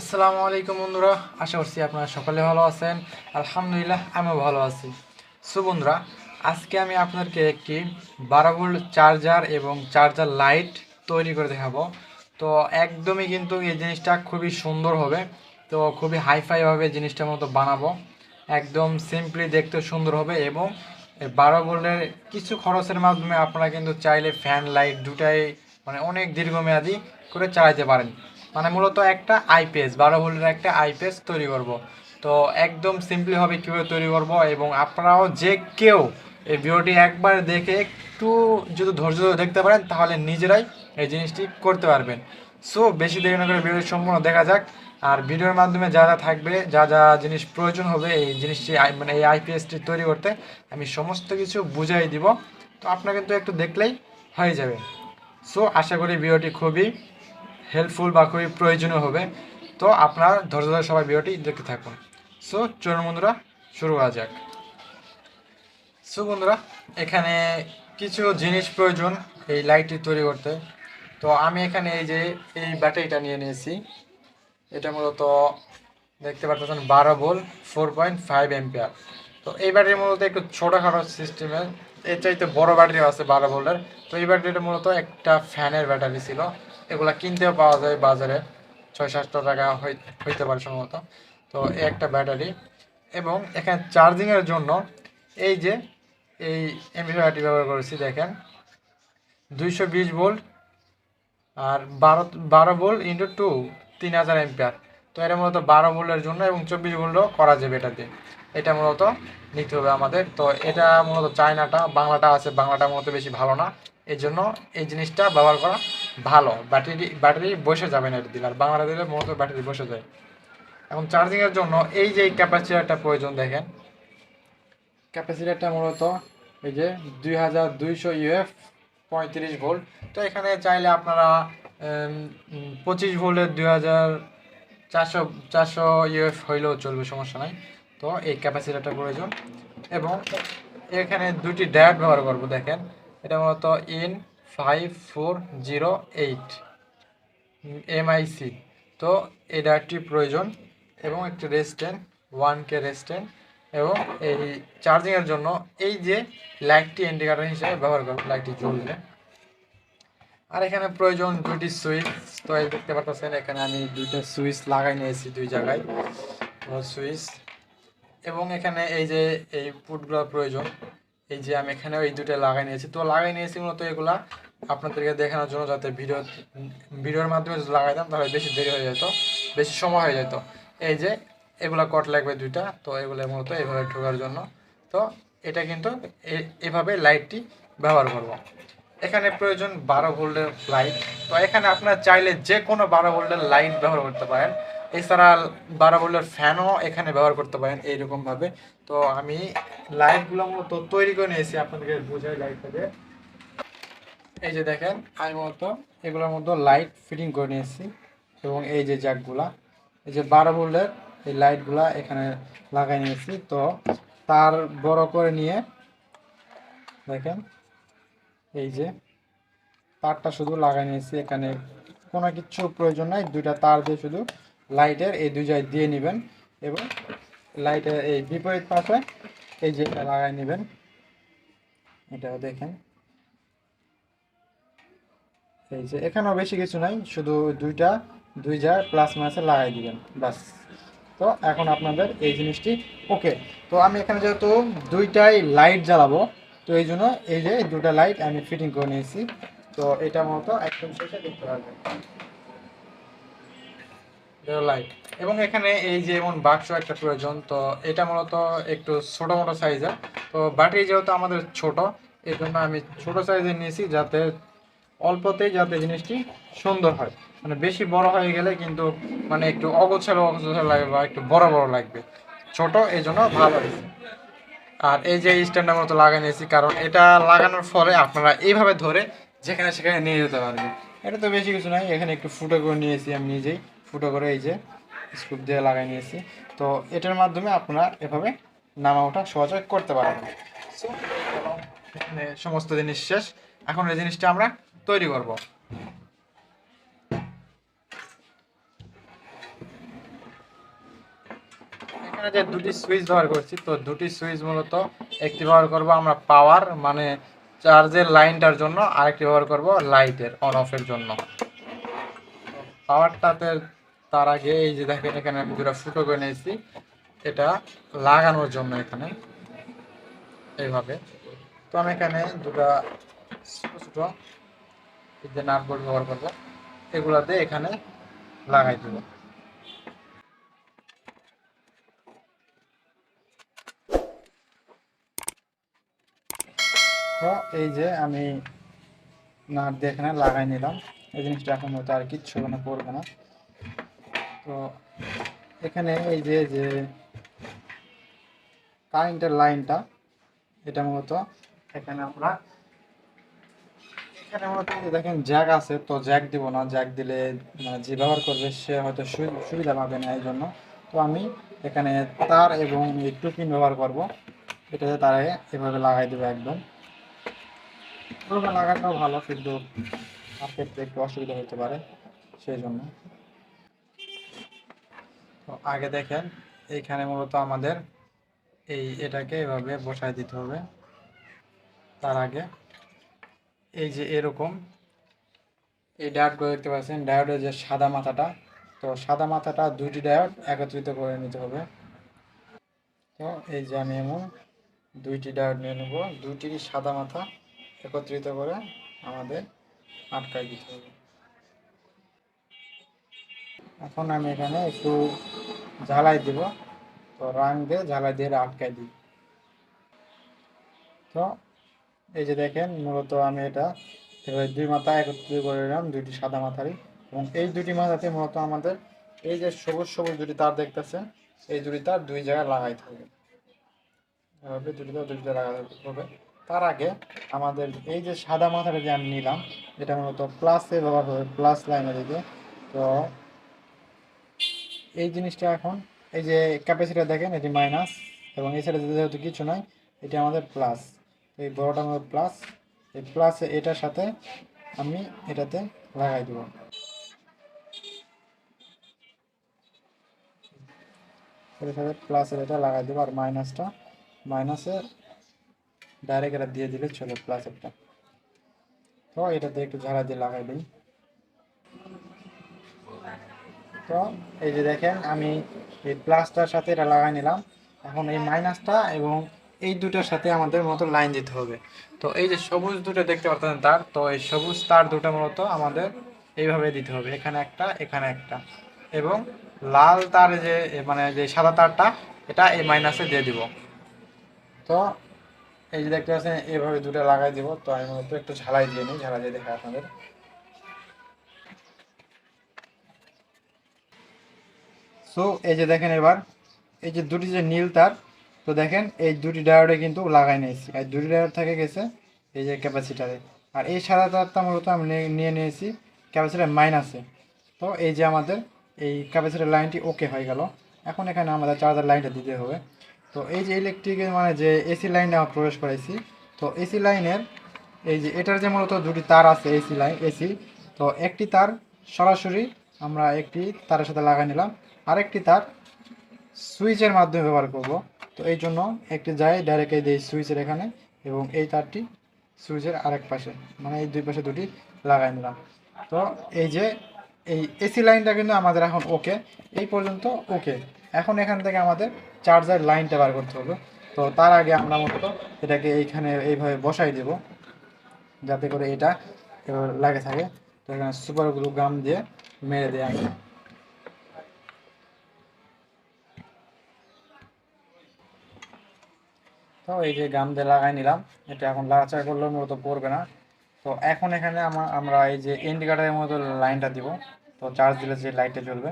আসসালামু আলাইকুম বন্ধুরা, আশা করছি আপনারা সকলে ভালো আছেন। আলহামদুলিল্লাহ আমিও ভালো আছি। সো বন্ধুরা, আজকে আমি আপনাদেরকে একটি 12 ভোল্ট চার্জার এবং চার্জার লাইট তৈরি করে দেখাবো। তো একদমই কিন্তু এই জিনিসটা খুবই সুন্দর হবে, তো খুবই হাইফাইভাবে জিনিসটার মতো বানাবো। একদম সিম্পলি দেখতে সুন্দর হবে এবং 12 ভোল্টের কিছু খরচের মাধ্যমে আপনারা কিন্তু চাইলে ফ্যান লাইট দুটাই মানে অনেক দীর্ঘমেয়াদী করে চালাতে পারেন। মানে মূলত একটা আইপিএস 12 ভোল্টের একটা আইপিএস তৈরি করব। তো একদম সিম্পলি হবে কীভাবে তৈরি করব, এবং আপনারাও যে কেউ এই ভিডিওটি একবার দেখে একটু যদি ধৈর্য ধরে দেখতে পারেন তাহলে নিজেরাই এই জিনিসটি করতে পারবেন। সো বেশি দেরি না করে ভিডিওটি সম্পূর্ণ দেখা যাক। আর ভিডিওর মাধ্যমে যা যা থাকবে, যা যা জিনিস প্রয়োজন হবে এই জিনিসটি মানে এই আইপিএসটি তৈরি করতে, আমি সমস্ত কিছু বুঝাই দিব। তো আপনার কিন্তু একটু দেখলেই হয়ে যাবে। সো আশা করি ভিডিওটি খুবই হেল্পফুল বা খুবই প্রয়োজনীয় হবে। তো আপনার ধৈর্য ধরে সবাই ভিডিওটি দেখতে থাকুন। সো চলুন বন্ধুরা, শুরু করা যাক। সো বন্ধুরা, এখানে কিছু জিনিস প্রয়োজন এই লাইটটি তৈরি করতে। তো আমি এখানে এই যে এই ব্যাটারিটা নিয়ে নিয়েছি। এটা মূলত দেখতে পাচ্ছেন 12 ভোল্ট 4.5 অ্যাম্পিয়ার। তো এই ব্যাটারি মূলত একটু ছোটোখাটো সিস্টেমের, এর চাইতে বড় ব্যাটারিও আছে 12 ভোল্টের। তো এই ব্যাটারিটা মূলত একটা ফ্যানের ব্যাটারি ছিল। এগুলা কিনতেও পাওয়া যায় বাজারে, 600-700 টাকা হইতে পারে সম্ভবত। তো এই একটা ব্যাটারি, এবং এখানে চার্জিংয়ের জন্য এই যে এই এমপিফায়ারটি ব্যবহার করেছি। দেখেন 220 ভোল্ট আর 12 ভোল্ট ইন্টু 2, 3000 অ্যাম্পিয়ার। তো এটা মূলত 12 ভোল্টের জন্য, এবং 24 ভোল্টও করা যাবে এটা দিয়ে। এটা মূলত নিতে হবে আমাদের। তো এটা মূলত চায়নাটা, বাংলাটা আছে, বাংলাটা মূলত বেশি ভালো না, এই জন্য এই জিনিসটা ব্যবহার করা ভালো। ব্যাটারি বসে যাবে না এটা দিলে, আর বাংলাটা দিলে মূলত ব্যাটারি বসে যায়। এখন চার্জিংয়ের জন্য এই যে ক্যাপাসিটারটা প্রয়োজন। দেখেন ক্যাপাসিটারটা মূলত এই যে 2200 ইউএফ 35 ভোল্ট। তো এখানে চাইলে আপনারা 25 ভোল্টের 2400 400 ইউএফ হইলেও চলবে, সমস্যা নাই। তো এই ক্যাপাসিটারটা প্রয়োজন, এবং এখানে দুটি ডায়োড ব্যবহার করব। দেখেন এটা মূলত IN5408 এমআইসি। তো এই ডায়োডটি প্রয়োজন, এবং একটি রেজিস্ট্যান্ট 1K রেজিস্ট্যান্ট, এবং এই চার্জিংয়ের জন্য এই যে লাইটটি ইন্ডিকেটর হিসেবে ব্যবহার করব, লাইটটি জ্বলবে। আর এখানে প্রয়োজন দুইটি সুইচ। তো এই দেখতে পাচ্ছেন এখানে আমি দুইটা সুইচ লাগাই নিয়েছি দুই জায়গায়, সুইচ। এবং এখানে এই যে এই পুটগুলো প্রয়োজন, এই যে আমি এখানে এই দুটো লাগাই নিয়েছি। তো লাগাই নিয়েছি মূলত এগুলা আপনাদেরকে দেখানোর জন্য, যাতে ভিডিওর মাধ্যমে যদি লাগাইতাম তাহলে বেশি দেরি হয়ে যেত, বেশি সময় হয়ে যেত। এই যে এগুলা কট লাগবে দুইটা, তো এগুলো মূলত এইভাবে ঢোকার জন্য। তো এটা কিন্তু এভাবে লাইটটি ব্যবহার করব। এখানে প্রয়োজন 12 ভোল্টের লাইট। তো এখানে আপনারা চাইলে যে কোনো 12 ভোল্টের লাইট ব্যবহার করতে পারেন। এছাড়া 12 ভোল্টের ফ্যানও এখানে ব্যবহার করতে পারেন এইরকমভাবে। তো আমি লাইটগুলো মূলত তৈরি করে নিয়েছি, আপনাদেরকে বোঝাই লাইটটাকে। এই যে দেখেন আমি মূলত এগুলোর মধ্যে লাইট ফিটিং করে নিয়েছি, এবং এই যে জ্যাকগুলা, এই যে 12 ভোল্টের এই লাইটগুলা এখানে লাগাই নিয়েছি। তো তার বড় করে নিয়ে দেখেন এই যে তারটা শুধু লাগাই নিয়েছি, এখানে কোনো কিছু প্রয়োজন নাই, দুইটা তার দিয়ে শুধু লাইটের এই দুই জায়গায় দিয়ে নেবেন, এবং লাইটের এই বিপরীত পাশে এই যে লাগাই নেবেন। এটাও দেখেন এই যে এখানেও বেশি কিছু নাই, শুধু দুই জায়গায় প্লাস মাইনাসে লাগাই দিবেন, বাস। তো এখন আপনাদের এই জিনিসটি ওকে। তো আমি এখানে যেহেতু দুইটাই লাইট জ্বালাবো, তো এই জন্য এই যে দুটা লাইট আমি ফিটিং করে নিয়েছি। তো এটা মতো একদম শেষে দেখতে পারবেন লাইট। এবং এখানে এই যে যেমন বাক্স একটা প্রয়োজন। তো এটা মূলত একটু ছোট মোটো সাইজের। তো ব্যাটারি যেহেতু আমাদের ছোট, এই জন্য আমি ছোট সাইজের নিয়েছি, যাতে অল্পতেই যাতে জিনিসটি সুন্দর হয়। মানে বেশি বড় হয়ে গেলে কিন্তু মানে একটু অগোছালো লাগবে, বা একটু বড় বড় লাগবে। ছোট এই জন্য ভালো হয়েছে। আর এই যে স্ট্যান্ডের মতো লাগিয়ে নিয়েছি, কারণ এটা লাগানোর ফলে আপনারা এইভাবে ধরে যেখানে সেখানে নিয়ে যেতে পারবেন। এটা তো বেশি কিছু নাই, এখানে একটু ফুটো করে নিয়েছি আমি নিজেই, ফুটো করে এই যে স্ক্রুপ দিয়ে লাগাই নিয়েছি। তো এটার মাধ্যমে আপনারা এভাবে নামা ওঠা সহজে করতে পারবেন। সো এখানে সমস্ত জিনিস শেষ, এখন এই জিনিসটা আমরা তৈরি করব। এখানে যে দুটি সুইচ ব্যবহার করছি, তো দুটি সুইচ মূলত একটি ব্যবহার করব আমরা পাওয়ার মানে চার্জের লাইনটার জন্য, আরেকটি ব্যবহার করব লাইটের অন অফের জন্য। পাওয়ারটাতে তার আগে এই যে দেখেন এখানে আমি দুটো ফুটো করে নিয়েছি, এটা লাগানোর জন্য এখানে এইভাবে। তো আমি এখানে দুটা ছোটো ছোটো যে নাট বোল্ট ব্যবহার করবো, এগুলা দিয়ে এখানে লাগাই দেবো। তো এই যে আমি নাট দিয়ে এখানে লাগাই নিলাম, এই জিনিসটা এখন হয়তো আর কিচ্ছু মানে পড়বে না। তো এখানে এই যে যে কারেন্টের লাইনটা, এটা মূলত এখানে আমরা এখানে মূলত দেখেন জ্যাক আছে, তো জ্যাক দিব না, জ্যাক দিলে মানে যে ব্যবহার করবে সে হয়তো সুবিধা পাবে না, এই জন্য তো আমি এখানে তার এবং একটু পিন ব্যবহার করব, এটাতে তারা এভাবে লাগাই দেবে একদম। পুরোটা লাগাটাও ভালো, কিন্তু আর ক্ষেত্রে একটু অসুবিধা হতে পারে, সেই জন্য। তো আগে দেখেন এইখানে মূলত আমাদের এটাকে এভাবে বসায় দিতে হবে। তার আগে এই যে এরকম এই ডায়োডগুলো দেখতে পাচ্ছেন, ডায়োডের যে সাদা মাথাটা, তো সাদা মাথাটা দুইটি ডায়োড একত্রিত করে নিতে হবে। তো এই যে আমি এমন দুইটি ডায়োড নিয়ে নেব, দুইটি সাদা মাথা একত্রিত করে আমাদের আটকাই দিতে হবে। এখন আমি এখানে একটু ঝালাই দিব, তো রাং দিয়ে ঝালাই দিয়ে আটকাই দিই। তো এই যে দেখেন মূলত আমি এটা এবার দুই মাথা একত্রিত করে নিলাম, দুইটি সাদা মাথারই, এবং এই দুটি মাথাতে মূলত আমাদের এই যে সবুজ সবুজ দুটি তার দেখতেছেন, এই দুটি তার দুই জায়গায় লাগাইতে হবে, এভাবে দুটি তার দুই জায়গায় লাগাতে হবে। তার আগে আমাদের এই যে সাদা মাথাটা যে আমি নিলাম, এটা মূলত প্লাসে ব্যবহার হবে, প্লাস লাইনের দিকে। তো এই জিনিসটা এখন এই যে ক্যাপাসিটার দেখেন এটি মাইনাস, এবং এই সাইডে যেহেতু কিছু নাই, এটি আমাদের প্লাস, এই বড়টা আমাদের প্লাস, এই প্লাসে এটার সাথে আমি এটাতে লাগাই দেব। এটার সাথে প্লাসের এটা লাগাই দেবো, আর মাইনাসটা মাইনাসে ডাইরেক্ট এটা দিয়ে দিলে চলো প্লাসেরটা। তো এটাতে একটু ঝাড়া দিয়ে লাগাই দিই। তো এই যে দেখেন আমি এই প্লাসটার সাথে এটা লাগাই নিলাম, এখন এই মাইনাসটা এবং এই দুটার সাথে আমাদের মতো লাইন দিতে হবে। তো এই যে সবুজ দুটো দেখতে পাচ্ছেন তার, তো এই সবুজ তার দুটো মূলত আমাদের এইভাবে দিতে হবে, এখানে একটা এখানে একটা, এবং লাল তার যে মানে যে সাদা তারটা এটা এই মাইনাসে দিয়ে দিব। তো এই যে দেখতে পাচ্ছেন এইভাবে দুটো লাগাই দিব। তো আমি মূলত একটু ঝালাই দিয়ে নিই, ঝালাই দিয়ে দেখাই আপনাদের। সো এই যে দেখেন এবার এই যে দুটি যে নীল তার, তো দেখেন এই দুটি ডায়োডে কিন্তু লাগাই নিয়েছি, আর দুটি ডায়োড থেকে গেছে এই যে ক্যাপাসিটারে, আর এই সাদা তারটা মূলত আমি নিয়ে নিয়েছি ক্যাপাসিটার মাইনাসে। তো এই যে আমাদের এই ক্যাপাসিটার লাইনটি ওকে হয়ে গেল। এখন এখানে আমাদের চার্জার লাইনটা দিতে হবে। তো এই যে ইলেকট্রিকের মানে যে এসি লাইনে আমরা প্রবেশ করাইছি, তো এসি লাইনের এই যে এটার যে মূলত দুটি তার আছে এসি লাইন এসি, তো একটি তার সরাসরি আমরা একটি তারের সাথে লাগাই নিলাম, আরেকটি তার সুইচের মাধ্যমে ব্যবহার করব। তো এই জন্য একটি যায় ডাইরেক্ট এই সুইচের এখানে, এবং এই তারটি সুইচের আরেক পাশে, মানে এই দুই পাশে দুটি লাগাই নিলাম। তো এই যে এই এসি লাইনটা কিন্তু আমাদের এখন ওকে, এই পর্যন্ত ওকে। এখন এখান থেকে আমাদের চার্জার লাইনটা বার করতে হবে। তো তার আগে আমরা মূলত এটাকে এইখানে এইভাবে বসাই দেব, যাতে করে এটা এবার লাগে থাকে। তো এখানে সুপার গ্লু গাম দিয়ে মেরে দেয় আমি। তো এই যে গাম দিয়ে লাগাই নিলাম, এটা এখন লাগাচাড়া করলেও মূলত পড়বে না। তো এখন এখানে আমরা এই যে ইন্ডিকেটারের মতো লাইনটা দিব, তো চার্জ দিলে যে লাইটটা জ্বলবে।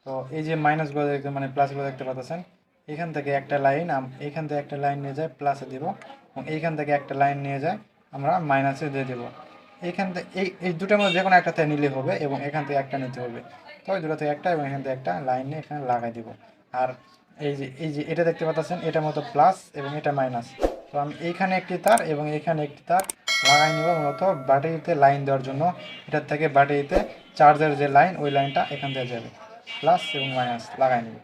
তো এই যে মাইনাসগুলো দেখতে মানে প্লাসগুলো দেখতে পাচ্ছেন, এখান থেকে একটা লাইন এইখান থেকে একটা লাইন নিয়ে যায় প্লাসে দিব, এবং এইখান থেকে একটা লাইন নিয়ে যায় আমরা মাইনাসে দিয়ে দেবো। এইখান থেকে এই দুটোর মধ্যে যে কোনো একটা থেকে নিলে হবে, এবং এখান থেকে একটা নিতে হবে। তো ওই দুটো থেকে একটা, এবং এখান থেকে একটা লাইন নিয়ে এখানে লাগাই দিব। আর এই যে এটা দেখতে পাচ্ছেন, এটা মতো প্লাস এবং এটা মাইনাস। তো আমি এইখানে একটি তার এবং এইখানে একটি তার লাগাই নিব মূলত ব্যাটারিতে লাইন দেওয়ার জন্য। এটার থেকে ব্যাটারিতে চার্জের যে লাইন, ওই লাইনটা এখান থেকে যাবে, প্লাস এবং মাইনাস লাগাই নিব।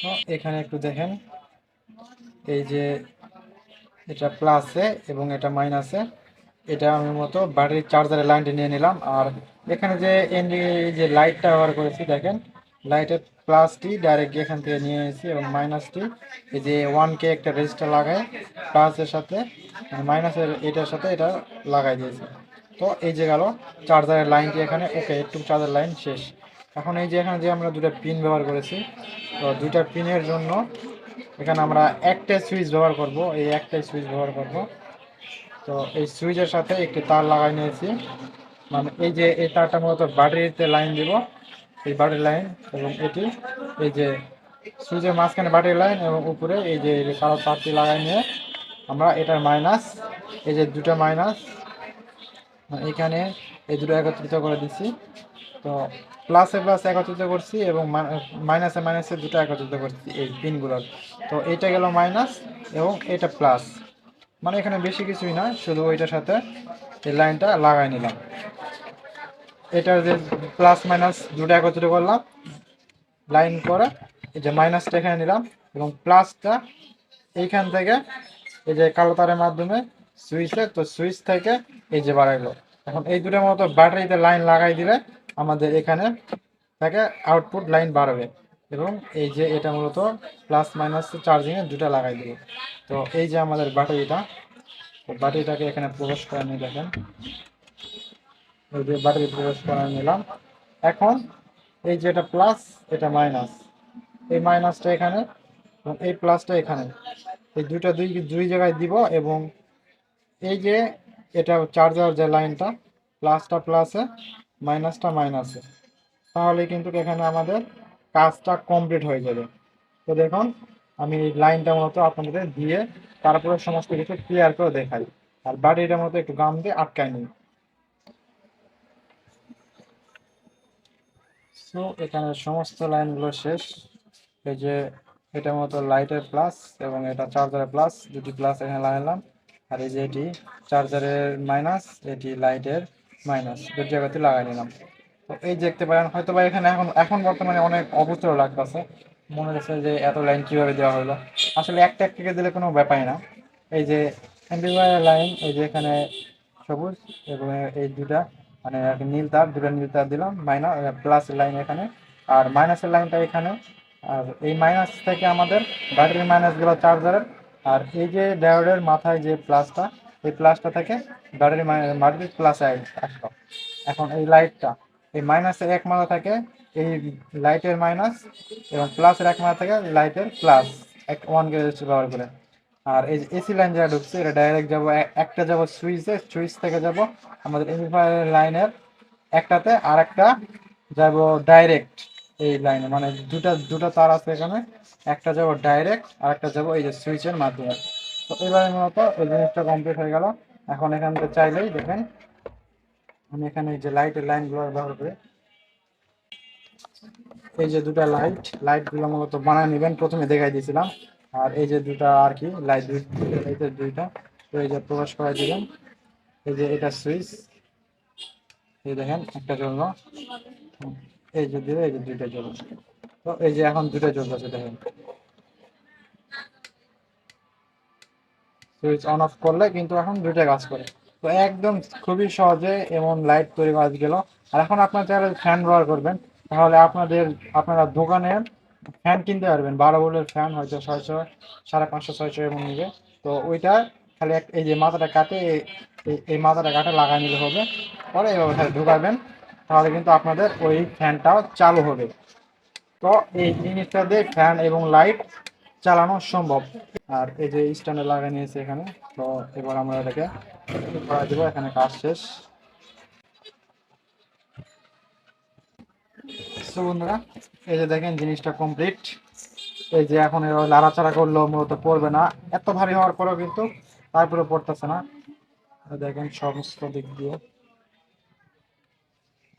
তো এখানে একটু দেখেন, এই যে এটা প্লাসে এবং এটা মাইনাসে, এটা আমি মতো ব্যাটারি চার্জারের লাইনটা নিয়ে নিলাম। আর এখানে যে যে লাইটটা ব্যবহার করেছি দেখেন, লাইটের প্লাসটি ডাইরেক্ট এখান থেকে নিয়ে এসেছি এবং মাইনাসটি এই যে 1K একটা রেজিস্টার লাগায় প্লাসের সাথে মাইনাসের এটার সাথে এটা লাগাই দিয়েছি। তো এই যে গেল চার্জারের লাইনটি এখানে ওকে, একটু চার্জার লাইন শেষ। এখন এই যে এখানে যে আমরা দুটো পিন ব্যবহার করেছি, তো দুইটা পিনের জন্য এখানে আমরা একটাই সুইচ ব্যবহার করব, এই একটাই সুইচ ব্যবহার করব। তো এই সুইচের সাথে একটি তার লাগাই নিয়েছি, মানে এই যে এই তারটা মূলত ব্যাটারিতে লাইন দিব, এই ব্যাটারি লাইন, এবং এটি এই যে সুইচের মাঝখানে ব্যাটারি লাইন এবং উপরে এই যে কালো তারটি লাগাই নিয়ে আমরা এটার মাইনাস, এই যে দুটো মাইনাস এখানে এই দুটো একত্রিত করে দিচ্ছি। তো প্লাসে প্লাস একত্রিত করছি এবং মাইনাসে মাইনাসে দুটো একত্রিত করছি এই পিনগুলোর। তো এইটা গেল মাইনাস এবং এটা প্লাস, মানে এখানে বেশি কিছুই না, শুধু ওইটার সাথে এই লাইনটা লাগাই নিলাম। এটার যে প্লাস মাইনাস দুটো একত্রিত করলাম লাইন করে, এই যে মাইনাসটা এখানে নিলাম এবং প্লাসটা এইখান থেকে এই যে কালো তারের মাধ্যমে সুইচে, তো সুইচ থেকে এই যে বাড়াইলো। এখন এই দুটোর মতো ব্যাটারিতে লাইন লাগাই দিলে আমাদের এখানে থেকে আউটপুট লাইন বাড়বে এবং এই যে এটা মূলত প্লাস মাইনাস চার্জিংয়ে দুটো লাগাই দেবে। তো এই যে আমাদের ব্যাটারিটা, তো ব্যাটারিটাকে এখানে প্রবেশ করে নিয়ে দেখেন, এই যে ব্যাটারি প্রবেশ করে নিলাম। এখন এই যে এটা প্লাস এটা মাইনাস, এই মাইনাসটা এখানে এবং এই প্লাসটা এখানে, এই দুইটা দুই দুই জায়গায় দিব এবং এই যে এটা চার্জার যে লাইনটা প্লাসটা প্লাসে মাইনাসটা মাইনাসে, তাহলে কিন্তু এখানে আমাদের কাজটা কমপ্লিট হয়ে যাবে। তো দেখুন আমি এই লাইনটা মতো আপনাদের দিয়ে তারপরে সমস্ত কিছু ক্লিয়ার করে দেখাই, আর বাড়িটার মতো একটু গাম দিয়ে আটকায় নিই। সো এখানে সমস্ত লাইনগুলো শেষ। এই যে এটা মতো লাইটের প্লাস এবং এটা চার্জারের প্লাস, দুটি প্লাস এখানে লাগালাম। আর এই যে এটি চার্জারের মাইনাস, এটি লাইটের মাইনাস, দুটি জায়গাতে লাগাই নিলাম। তো এই দেখতে পারেন হয়তো বা এখানে এখন এখন বর্তমানে অনেক অবচয় লাগতেছে, মনে হচ্ছে যে এত লাইন কিভাবে দেওয়া হলো। আসলে একটা থেকে দিলে কোনো ব্যাপারই না। এই যে অ্যাম্প্লিফায়ার লাইন, এই যে এখানে সবুজ এবং এই দুটা মানে নীল তার, দুটো নীল তার দিলাম, মাইনাস প্লাস লাইন এখানে আর মাইনাসের লাইনটা এখানে। আর এই মাইনাস থেকে আমাদের ব্যাটারি মাইনাস গেল চার্জারের, আর এই যে ডায়োডের মাথায় যে প্লাসটা, এই প্লাসটা থেকে ব্যাটারি প্লাসে আসলো। এখন এই লাইটটা এই মাইনাসের এক মাথা থেকে এই লাইটের মাইনাস এবং প্লাসের এক মাথা থেকে লাইটের প্লাস এক 1K ব্যবহার করে। আর এই এসি লাইন যেটা ঢুকছে এটা ডাইরেক্ট যাবো, একটা যাবো সুইচে, সুইচ থেকে যাব আমাদের এমপ্লিফায়ার লাইনের একটাতে, আর একটা যাব ডাইরেক্ট এই লাইনে, মানে দুটা দুটা তার আছে এখানে, একটা যাব ডাইরেক্ট আর একটা যাব এই যে সুইচের মাধ্যমে। তো এবারে মূলত এই জিনিসটা কমপ্লিট হয়ে গেল। এখন এখান থেকে চাইলেই দেখেন আমি এখানে এই যে লাইটের লাইনগুলো ব্যবহার করি, এই যে দুটা লাইটগুলো মূলত বানায় নেবেন, প্রথমে দেখাই দিয়েছিলাম। আর এই যে দুটা আর কি লাইট, লাইটের দুইটা, তো এই যে প্রকাশ করা দিবেন, এই যে এটা সুইচ, এই দেখেন একটা জ্বললো, এই যে দিলে এই যে দুইটা জ্বললো। তো এই যে এখন দুটো জ্বলতেছে দেখেন, সুইচ অন অফ করলে কিন্তু এখন দুইটা কাজ করে। তো একদম খুবই সহজে এমন লাইট তৈরি করা গেল। আর এখন আপনার চাইলে ফ্যান ব্যবহার করবেন, তাহলে আপনারা দোকানে ফ্যান কিনতে পারবেন, 12 ভোল্টের ফ্যান, হয়তো 600 550 600 এমন নিবে। তো ওইটা খালি এই যে মাথাটা কাটে এই মাথাটা কাটে লাগাই নিলে হবে, পরে এভাবে খালি ঢুকাবেন, তাহলে কিন্তু আপনাদের ওই ফ্যানটাও চালু হবে। তো এই জিনিসটা দিয়ে ফ্যান এবং লাইট চালানো সম্ভব। আর এই যে স্ট্যান্ডে লাগিয়ে নিয়েছে এখানে, তো এবার আমরা এটাকে করা দেবো, এখানে কাজ শেষ। তো বন্ধুরা এই যে দেখেন জিনিসটা কমপ্লিট। এই যে এখন লাড়াচাড়া করলেও মূলত পড়বে না, এত ভারী হওয়ার পরেও কিন্তু তারপরে পড়তেছে না। দেখেন সমস্ত দিক দিয়ে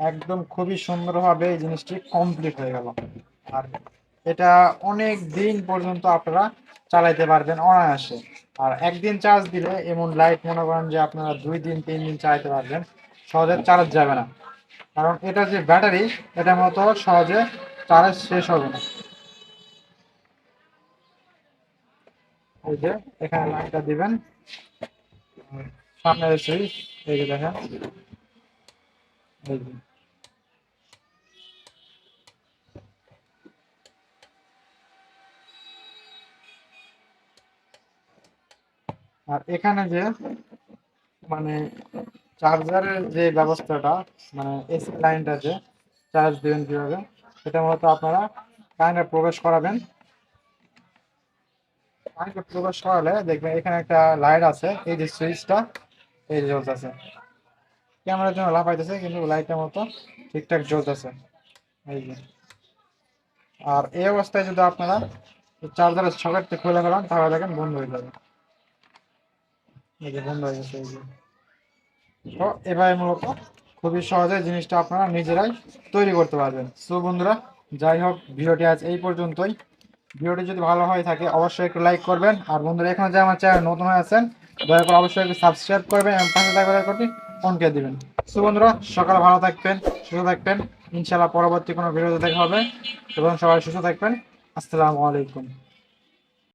একদম খুবই সুন্দরভাবে এই জিনিসটি কমপ্লিট হয়ে গেল। আর এটা অনেক দিন পর্যন্ত আপনারা চালাইতে পারবেন অনায়াসে। আর একদিন চার্জ দিলে এমন লাইট মনে করেন যে আপনারা 2 দিন 3 দিন চালাতে পারবেন, সহজে চার্জ যাবে না, কারণ এটা যে ব্যাটারি এটা মতো সহজে চার্জ শেষ হবে না। এই যে এখানে লাইনটা দিবেন, সামনে সুইচ, এই যে দেখেন, এই যে। আর এখানে যে মানে চার্জারের যে ব্যবস্থাটা, মানে এসি লাইনটা যে চার্জ দিবেন কিভাবে, সেটা মূলত আপনারা কারেন্টে প্রবেশ করাবেন। কারেন্টে প্রবেশ করালে দেখবেন এখানে একটা লাইট আছে, এই যে সুইচটা, এই যে জ্বলতেছে। ক্যামেরার জন্য লাফাইতেছে কিন্তু লাইটটা মতো ঠিকঠাক জ্বলতেছে, এই যে। আর এই অবস্থায় যদি আপনারা চার্জারের সকেটটা খুলে ফেলান তাহলে দেখেন বন্ধ হয়ে যাবে, এই যে বন্ধ হয়ে গেছে, এই যে। তো এভাবে মূলত খুবই সহজে জিনিসটা আপনারা নিজেরাই তৈরি করতে পারবেন। সো বন্ধুরা, যাই হোক, ভিডিওটি আজ এই পর্যন্তই। ভিডিওটি যদি ভালো হয়ে থাকে অবশ্যই একটু লাইক করবেন, আর বন্ধুরা এখনো যে আমার চ্যানেল নতুন হয়ে আছেন দয়া করে অবশ্যই একটু সাবস্ক্রাইব করবেন এবং পাশে থাকা বেল আইকনটি অন করে দিবেন। সো বন্ধুরা, সকালে ভালো থাকবেন, সুস্থ থাকবেন, ইনশাআল্লাহ পরবর্তী কোনো ভিডিওতে দেখা হবে, এবং সবাই সুস্থ থাকবেন। আসসালামু আলাইকুম।